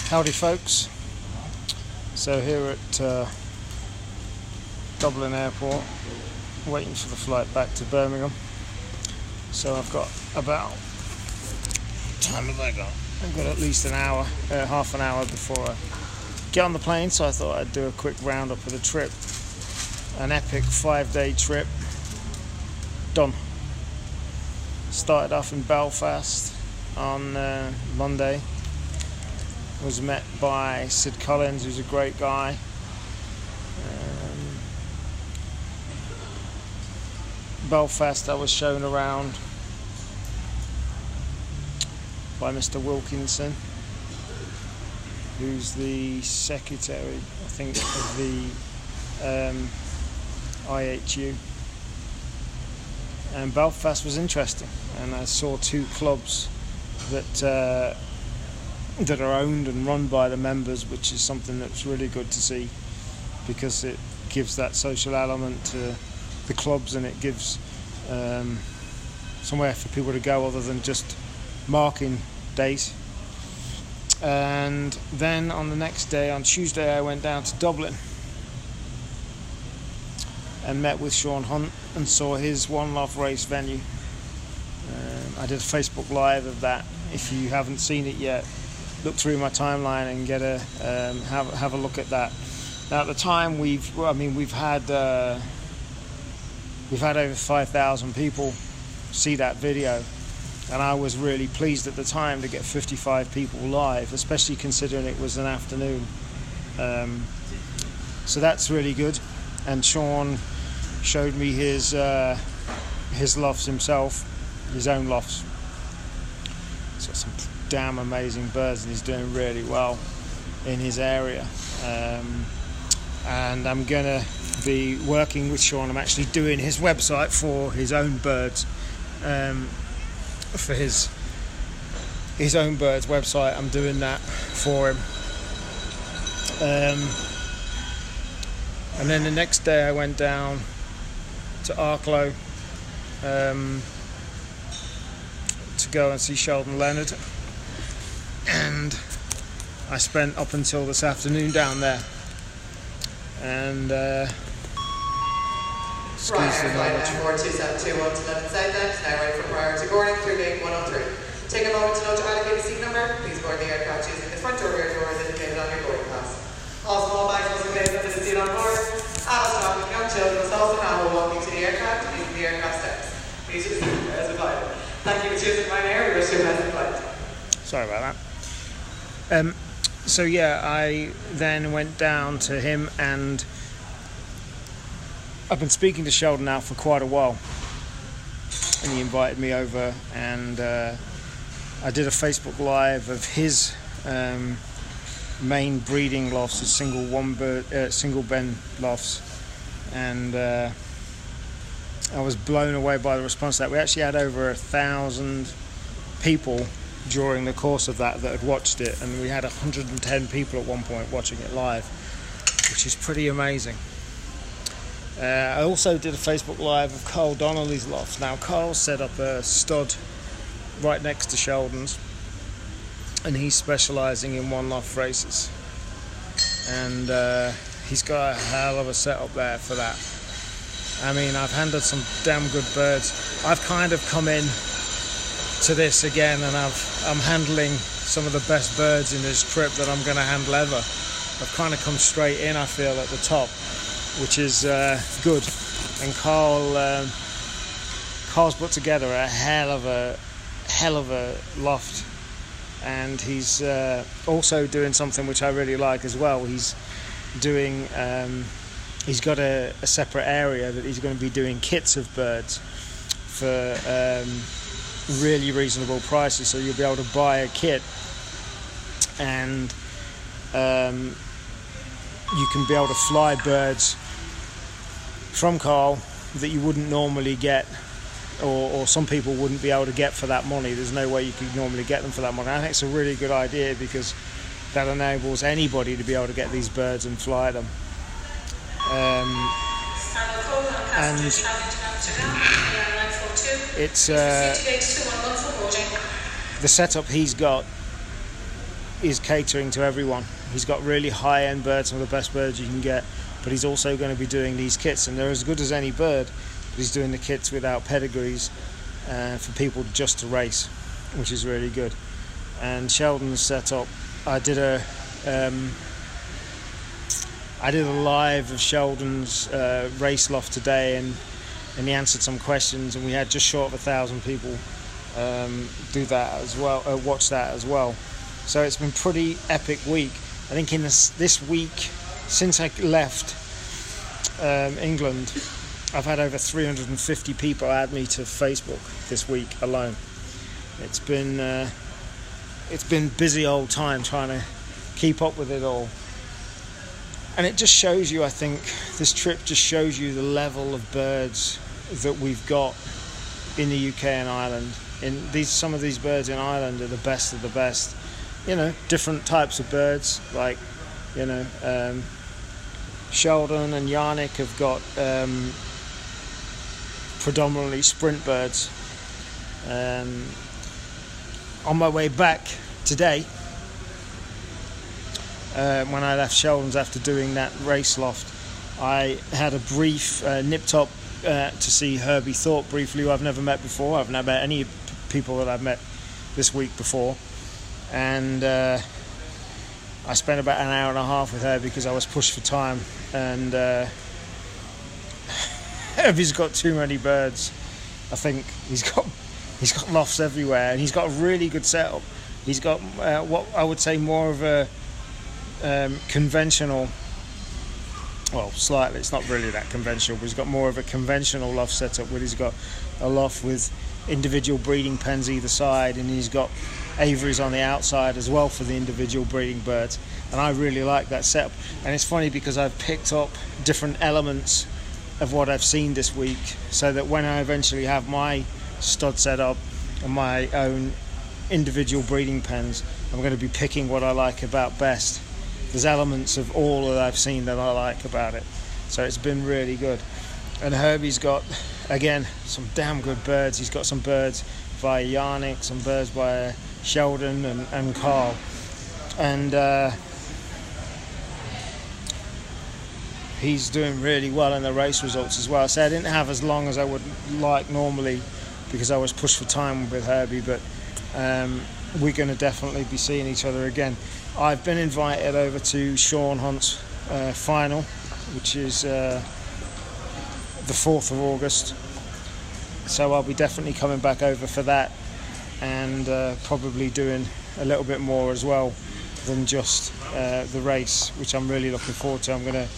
Howdy folks, so here at Dublin Airport, waiting for the flight back to Birmingham. So I've got about, what time have I got? I've got at least an hour, half an hour before I get on the plane, so I thought I'd do a quick roundup of the trip. An epic 5-day trip, done. Started off in Belfast on Monday. Was met by Sid Collins, who's a great guy. Belfast, I was shown around by Mr. Wilkinson, who's the secretary, I think, of the IHU. And Belfast was interesting, and I saw two clubs that are owned and run by the members, which is something that's really good to see, because it gives that social element to the clubs, and it gives somewhere for people to go other than just marking days. And then on the next day, on Tuesday, I went down to Dublin and met with Sean Hunt and saw his One Love race venue. I did a Facebook Live of that. If you haven't seen it yet, look through my timeline and get a have a look at that. Now at the time we've had over 5,000 people see that video, and I was really pleased at the time to get 55 people live, especially considering it was an afternoon. So that's really good. And Sean showed me his lofts himself, his own lofts. He's got some damn amazing birds, and he's doing really well in his area. And I'm gonna be working with Sean. I'm actually doing his website for his own birds, for his own birds website. I'm doing that for him. And then the next day I went down to Arklow to go and see Sheldon Leonard, and I spent up until this afternoon down there. And Ryanair flight number 2721 to London Southend, now ready for priority boarding through gate 103. Take a moment to note to allocate a seat number. Please board the aircraft using the front or rear doors indicated on your boarding pass. All small bags must be placed under the seat on board. Adults, staff and young children must also now walking to the aircraft using the aircraft steps. Please use the seat as provided. Thank you for choosing Ryanair. We wish you a pleasant flight. Sorry about that. So yeah, I then went down to him, and I've been speaking to Sheldon now for quite a while, and he invited me over, and I did a Facebook Live of his main breeding lofts, his single Ben lofts, and I was blown away by the response to that. We actually had over 1,000 people during the course of that had watched it, and we had 110 people at one point watching it live, which is pretty amazing. I also did a Facebook Live of Carl Donnelly's lofts. Now Carl set up a stud right next to Sheldon's, and he's specialising in one loft races, and he's got a hell of a setup there for that. I mean, I've handled some damn good birds. I've kind of come in to this again, and I'm handling some of the best birds in this trip that I'm going to handle ever. I've kind of come straight in, I feel, at the top, which is good. And Carl's put together a hell of a loft, and he's also doing something which I really like as well. He's doing he's got a separate area that he's going to be doing kits of birds for really reasonable prices, so you'll be able to buy a kit, and you can be able to fly birds from Carl that you wouldn't normally get, or some people wouldn't be able to get for that money. There's no way you could normally get them for that money. I think it's a really good idea, because that enables anybody to be able to get these birds and fly them. And it's the setup he's got is catering to everyone. He's got really high-end birds, some of the best birds you can get, but he's also going to be doing these kits, and they're as good as any bird. But he's doing the kits without pedigrees for people just to race, which is really good. And Sheldon's setup, I did a live of Sheldon's race loft today, and he answered some questions, and we had just short of 1,000 people do that as well, watch that as well. So it's been pretty epic week. I think in this week, since I left England, I've had over 350 people add me to Facebook this week alone. It's been busy old time trying to keep up with it all. And it just shows you, I think, this trip just shows you the level of birds that we've got in the UK and Ireland. Some of these birds in Ireland are the best of the best. You know, different types of birds, like, you know, Sheldon and Yannick have got predominantly sprint birds. On my way back today, when I left Sheldon's after doing that race loft, I had a brief nipped up to see Herbie Thorpe briefly, who I've never met before. I've never met any people that I've met this week before. And I spent about an hour and a half with her because I was pushed for time, and Herbie's got too many birds. I think he's got lofts everywhere, and he's got a really good setup. He's got what I would say more of a conventional, well, slightly, it's not really that conventional, but he's got more of a conventional loft setup, where he's got a loft with individual breeding pens either side, and he's got aviaries on the outside as well for the individual breeding birds. And I really like that setup. And it's funny because I've picked up different elements of what I've seen this week, so that when I eventually have my stud set up and my own individual breeding pens, I'm going to be picking what I like about best. There's elements of all that I've seen that I like about it. So it's been really good. And Herbie's got, again, some damn good birds. He's got some birds by Yannick, some birds by Sheldon and Carl. And he's doing really well in the race results as well. So I didn't have as long as I would like normally because I was pushed for time with Herbie, but we're going to definitely be seeing each other again. I've been invited over to Sean Hunt's final, which is the 4th of August. So I'll be definitely coming back over for that, and probably doing a little bit more as well than just the race, which I'm really looking forward to.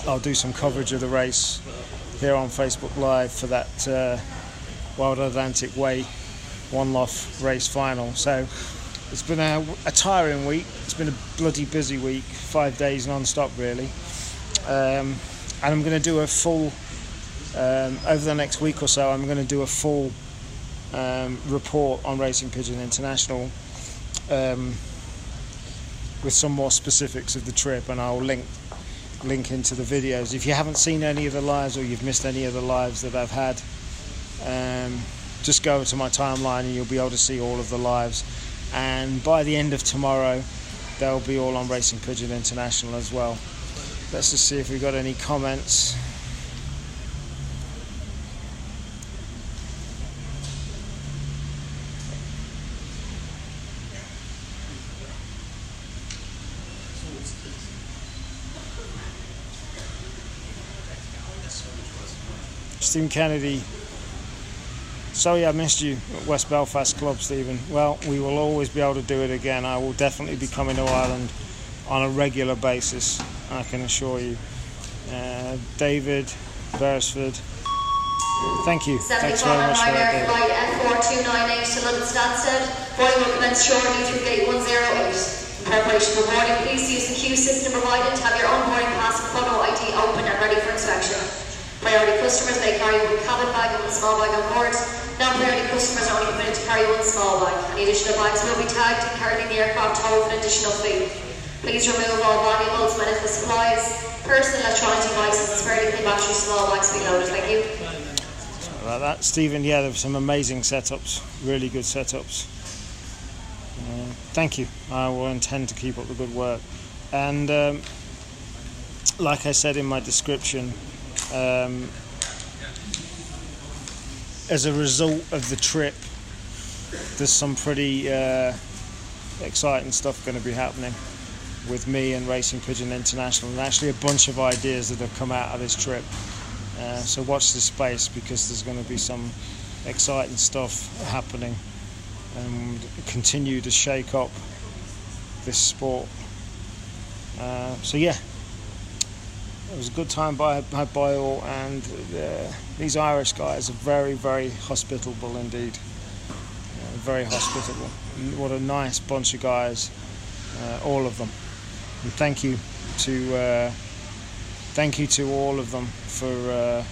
I'll do some coverage of the race here on Facebook Live for that Wild Atlantic Way One Loft race final. So it's been a tiring week. It's been a bloody busy week, 5 days non-stop really. And I'm going to do a full, over the next week or so, I'm going to do a full report on Racing Pigeon International with some more specifics of the trip, and I'll link into the videos. If you haven't seen any of the lives, or you've missed any of the lives that I've had, just go over to my timeline and you'll be able to see all of the lives. And by the end of tomorrow, they'll be all on Racing Pigeon International as well. Let's just see if we've got any comments. Stephen Kennedy, sorry I missed you at West Belfast Club, Stephen. Well, we will always be able to do it again. I will definitely be coming to Ireland on a regular basis, I can assure you. David Beresford, thank you. Thanks very much for that, David. Flight F4298 to London Stansted. Boarding will commence shortly through gate 108. In preparation for boarding, please use the queue system provided to have your own boarding pass and photo ID open and ready for inspection. Priority customers may carry one cabin bag and one small bag on board. Non-priority customers are only permitted to carry one small bag. Any additional bags will be tagged and carried in the aircraft hold with an additional fee. Please remove all valuables, medical supplies, personal electronic devices, and spare lithium battery small bags to be loaded. Thank you. Sorry about that, Stephen. Yeah, there were some amazing setups, really good setups. Thank you. I will intend to keep up the good work. And like I said in my description, as a result of the trip, there's some pretty exciting stuff going to be happening with me and Racing Pigeon International, and actually a bunch of ideas that have come out of this trip. So watch this space, because there's going to be some exciting stuff happening and continue to shake up this sport. So yeah, it was a good time by all, and these Irish guys are very, very hospitable indeed. Very hospitable. What a nice bunch of guys, all of them. And thank you to all of them for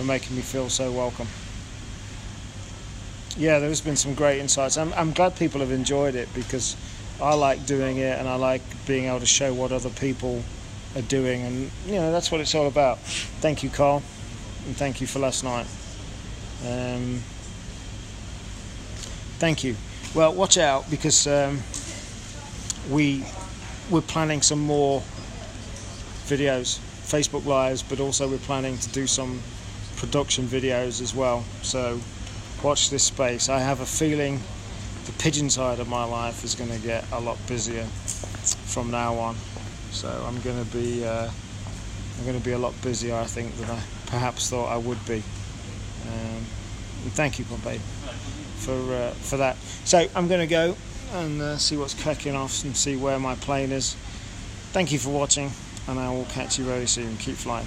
making me feel so welcome. Yeah, there's been some great insights. I'm glad people have enjoyed it, because I like doing it, and I like being able to show what other people are doing, and that's what it's all about. Thank you, Carl, and thank you for last night. Thank you. Well, watch out, because we're planning some more videos, Facebook Lives, but also we're planning to do some production videos as well. So watch this space. I have a feeling the pigeon side of my life is going to get a lot busier from now on. So I'm going to be a lot busier, I think, than I perhaps thought I would be. And thank you, Pompey, for that. So I'm going to go and see what's cracking off and see where my plane is. Thank you for watching, and I will catch you very soon. Keep flying.